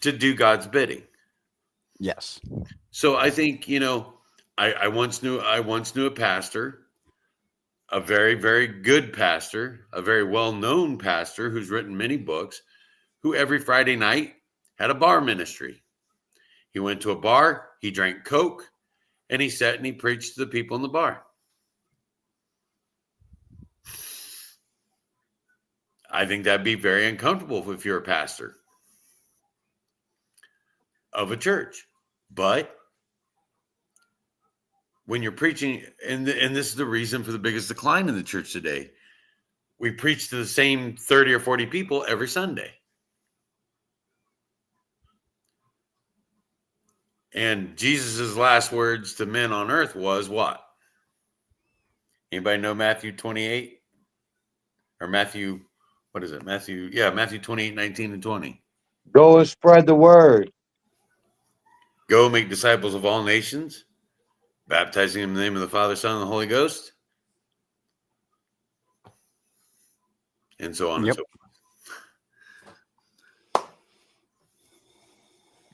to do God's bidding. Yes. So I think, I once knew a pastor, a very, very good pastor, a very well-known pastor who's written many books, who every Friday night had a bar ministry. He went to a bar, he drank Coke, and he sat and he preached to the people in the bar. I think that'd be very uncomfortable if you're a pastor of a church. But when you're preaching, and this is the reason for the biggest decline in the church today, we preach to the same 30 or 40 people every Sunday. And Jesus' last words to men on earth was what? Anybody know Matthew 28 or Matthew what is it? Matthew, yeah, Matthew 28, 19 and 20. Go and spread the word. Go make disciples of all nations, baptizing them in the name of the Father, Son, and the Holy Ghost, and so on and Yep. so forth.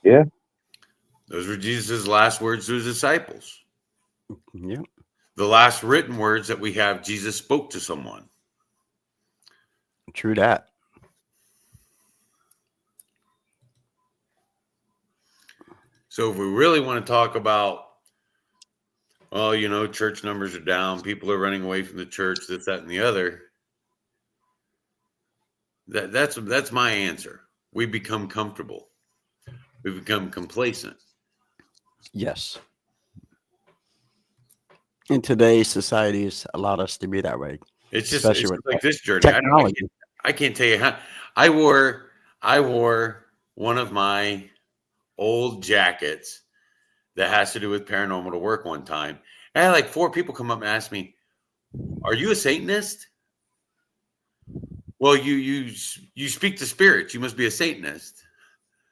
Yeah. Those were Jesus' last words to his disciples. Yep. The last written words that we have, Jesus spoke to someone. True that. So if we really want to talk about, well, church numbers are down, people are running away from the church, this, that, and the other, that's my answer. We become comfortable. We become complacent. Yes. In today's society, has allowed us to be that way. It's just Especially with like this journey. technology. I can't tell you how. I wore one of my old jackets that has to do with paranormal to work one time. I had like 4 people come up and ask me, "Are you a Satanist?" Well, you speak to spirits. You must be a Satanist.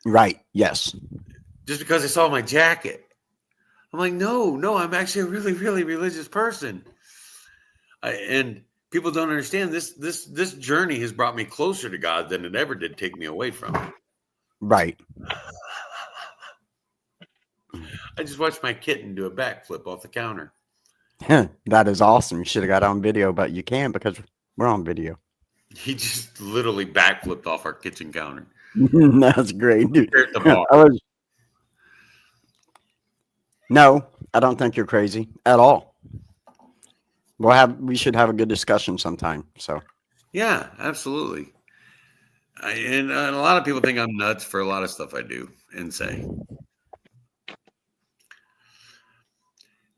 Right. Yes. Just because I saw my jacket. I'm like, no, I'm actually a really, really religious person. And people don't understand this journey has brought me closer to God than it ever did take me away from it. Right. I just watched my kitten do a backflip off the counter. That is awesome. You should have got on video, but you can because we're on video. He just literally backflipped off our kitchen counter. That's great, dude. Here at the bar. No, I don't think you're crazy at all. We should have a good discussion sometime. So Yeah, absolutely. And a lot of people think I'm nuts for a lot of stuff I do and say.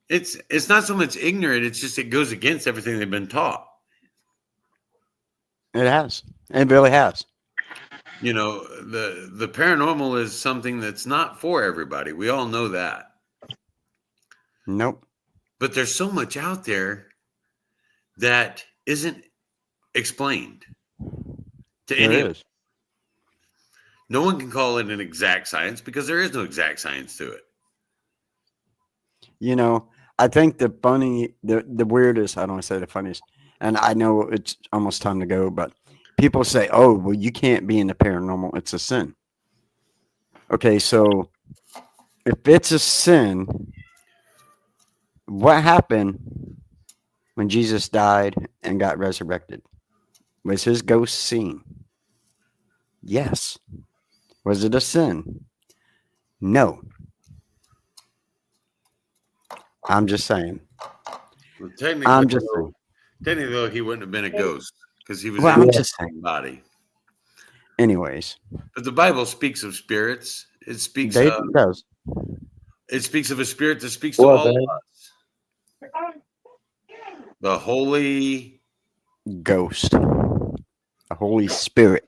It's not so much ignorant, it's just it goes against everything they've been taught. it has. It really has. The paranormal is something that's not for everybody. We all know that. Nope. But there's so much out there that isn't explained to There any of is. us. No one can call it an exact science because there is no exact science to it. I think the weirdest, I don't want to say the funniest, and I know it's almost time to go, but people say, oh, well, you can't be in the paranormal. It's a sin. Okay, so if it's a sin, what happened when Jesus died and got resurrected? Was his ghost seen? Yes. Was it a sin? No. I'm just saying. Well, technically, I'm just saying. though, he wouldn't have been a ghost because he was Well, in I'm his just saying. body. Anyways, But the Bible speaks of spirits. It speaks it of does. it speaks of a spirit that speaks to What, all man? of us. The Holy Ghost. The Holy Spirit.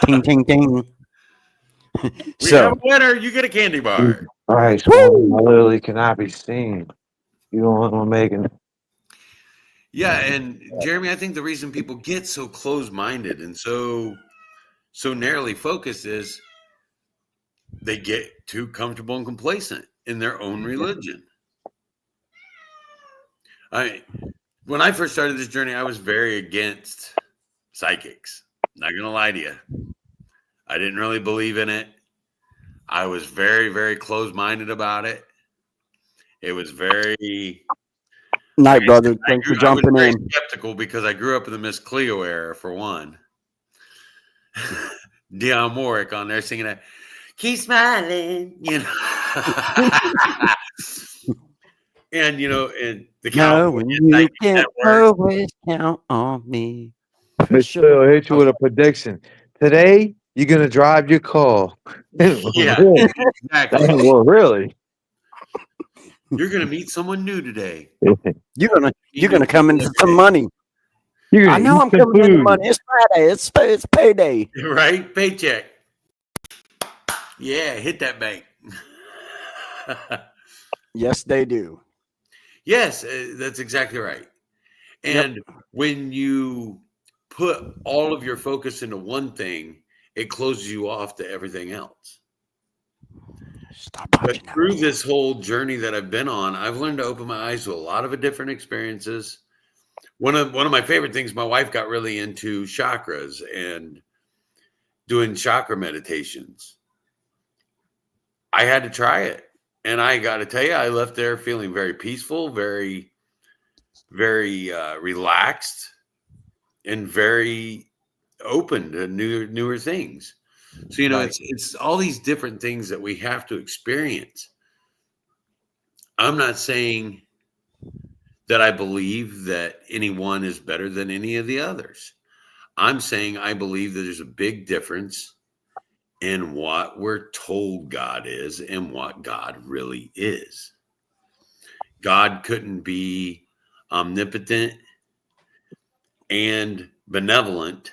Ting, ting, ting. We have So, a winner. You get a candy bar. All right, so I literally cannot be seen. You know what I'm making? Yeah, and Jeremy, I think the reason people get so close-minded and so narrowly focused is they get too comfortable and complacent in their own religion. When I first started this journey, I was very against psychics. Not gonna lie to you. I didn't really believe in it. I was very, very close-minded about it. It was very night, brother. Thanks for I was jumping very in. skeptical because I grew up in the Miss Cleo era, for one. Dionne Warwick on there singing that, keep smiling, and and the No, California when you Psychic can Network. always count on me. For Miss sure. Phil hit you with a prediction. Today, you're gonna drive your car. Yeah, Really? exactly. Well, really? You're gonna meet someone new today. You're gonna come into some money. You're I gonna know eat I'm some coming into food. money. It's Friday. It's payday. Right? Paycheck. Yeah, hit that bank. Yes, they do. Yes, that's exactly right. And when you put all of your focus into one thing, it closes you off to everything else. Stop But watching that. through this whole journey that I've been on, I've learned to open my eyes to a lot of different experiences. One of my favorite things, my wife got really into chakras and doing chakra meditations. I had to try it. And I got to tell you, I left there feeling very peaceful, very, very relaxed, and very open to newer things. So, Right. it's all these different things that we have to experience. I'm not saying that I believe that anyone is better than any of the others. I'm saying I believe that there's a big difference in what we're told God is and what God really is. God couldn't be omnipotent and benevolent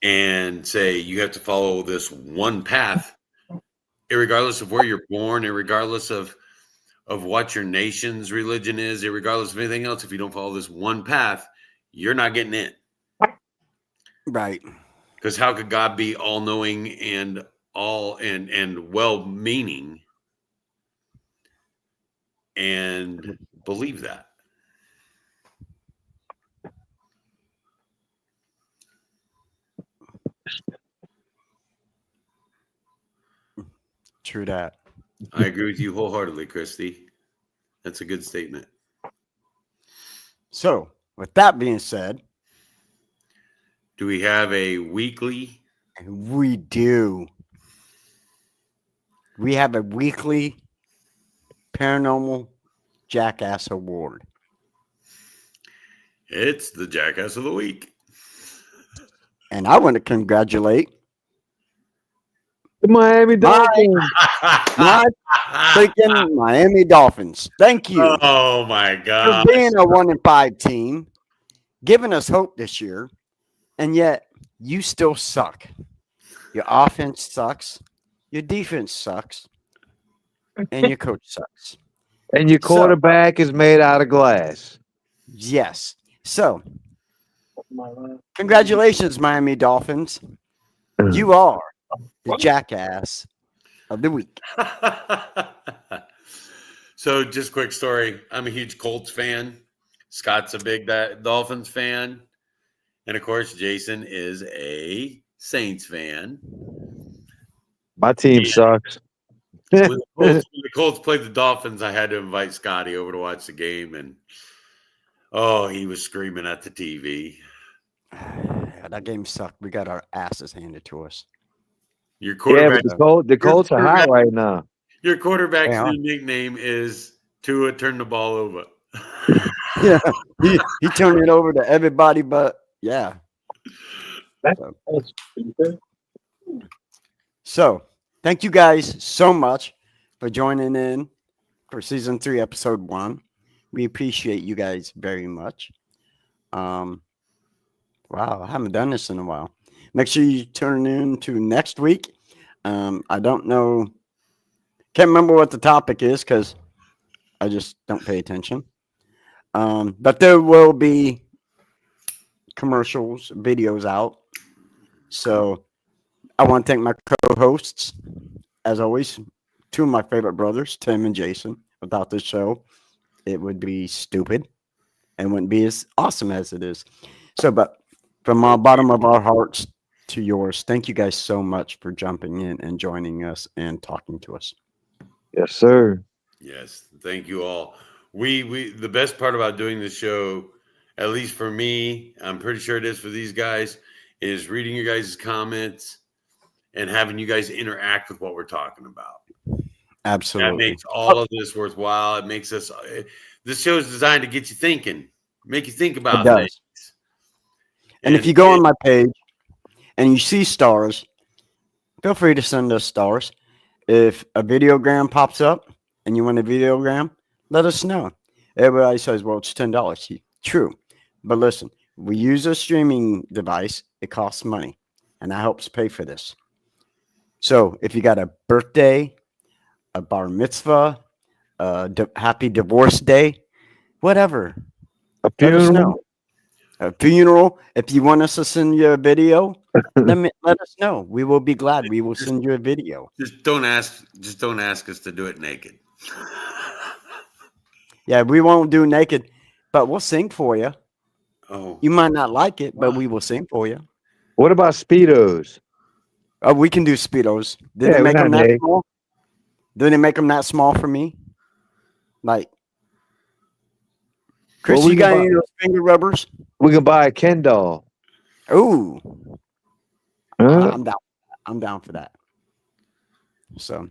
and say you have to follow this one path, regardless of where you're born, regardless of what your nation's religion is, regardless of anything else. If you don't follow this one path, you're not getting in. Right. Because how could God be all knowing and all and well meaning and believe that? True that. I agree with you wholeheartedly, Christy. That's a good statement. So, with that being said, Do we have a weekly? we do. We have a weekly Paranormal Jackass Award. It's the Jackass of the Week. And I want to congratulate The Miami Dolphins. my freaking Miami Dolphins. Thank you Oh my for God. being a 1-5 team, giving us hope this year, and yet you still suck. Your offense sucks, your defense sucks, and your coach sucks. And your quarterback is made out of glass. Yes. So, congratulations, Miami Dolphins. You are the Jackass of the Week. So, just quick story. I'm a huge Colts fan. Scott's a big Dolphins fan. And of course, Jason is a Saints fan. My team sucks. When the Colts played the Dolphins, I had to invite Scotty over to watch the game. And he was screaming at the TV. Yeah, that game sucked. We got our asses handed to us. Your Yeah, quarterback, but the Colts are hot right now. your quarterback's They are. new nickname is Tua Turn the Ball Over. Yeah, he turned it over to everybody, but yeah. So, thank you guys so much for joining in for season 3, episode 1. We appreciate you guys very much. Wow, I haven't done this in a while. Make sure you tune in to next week. I don't know, can't remember what the topic is because I just don't pay attention. But there will be commercials, videos out. So I want to thank my co-hosts, as always, 2 of my favorite brothers, Tim and Jason. Without this show, it would be stupid and wouldn't be as awesome as it is. So, but from the bottom of our hearts to yours, thank you guys so much for jumping in and joining us and talking to us. Yes, sir. Yes, thank you all. We the best part about doing the show, at least for me, I'm pretty sure it is for these guys, is reading your guys' comments and having you guys interact with what we're talking about. Absolutely. That makes all of this worthwhile. It makes us. This show is designed to get you thinking, make you think about It does. things. And if you go on my page and you see stars, feel free to send us stars. If a videogram pops up and you want a videogram, let us know. Everybody says, well, it's $10. True. But listen, we use a streaming device. It costs money. And that helps pay for this. So if you got a birthday, a bar mitzvah, happy divorce day, whatever, A Let us funeral? know. A funeral. If you want us to send you a video, let us know. We will be glad. We will send you a video. Just don't ask. Just don't ask us to do it naked. Yeah, we won't do naked, but we'll sing for you. Oh, You might not like it, but we will sing for you. What about Speedos? Oh, we can do Speedos. Did Yeah, they we're make them not that naked. small? Did they make them that small for me? Like, Chris, Well, we you can got buy- any of those finger rubbers? We can buy a Ken doll. Ooh, Huh? I'm down. I'm down for that. So,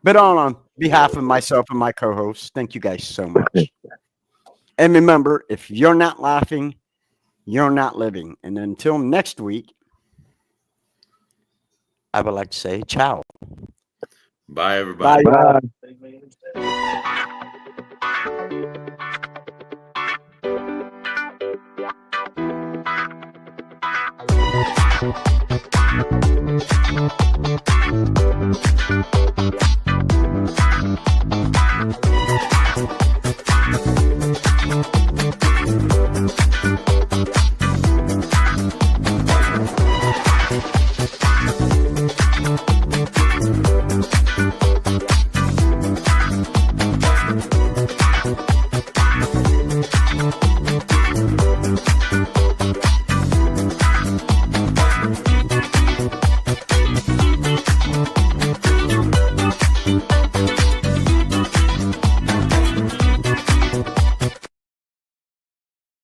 but on behalf of myself and my co-hosts, thank you guys so much. And remember, if you're not laughing, you're not living. And until next week, I would like to say ciao. bye, everybody. Bye. Bye. Bye.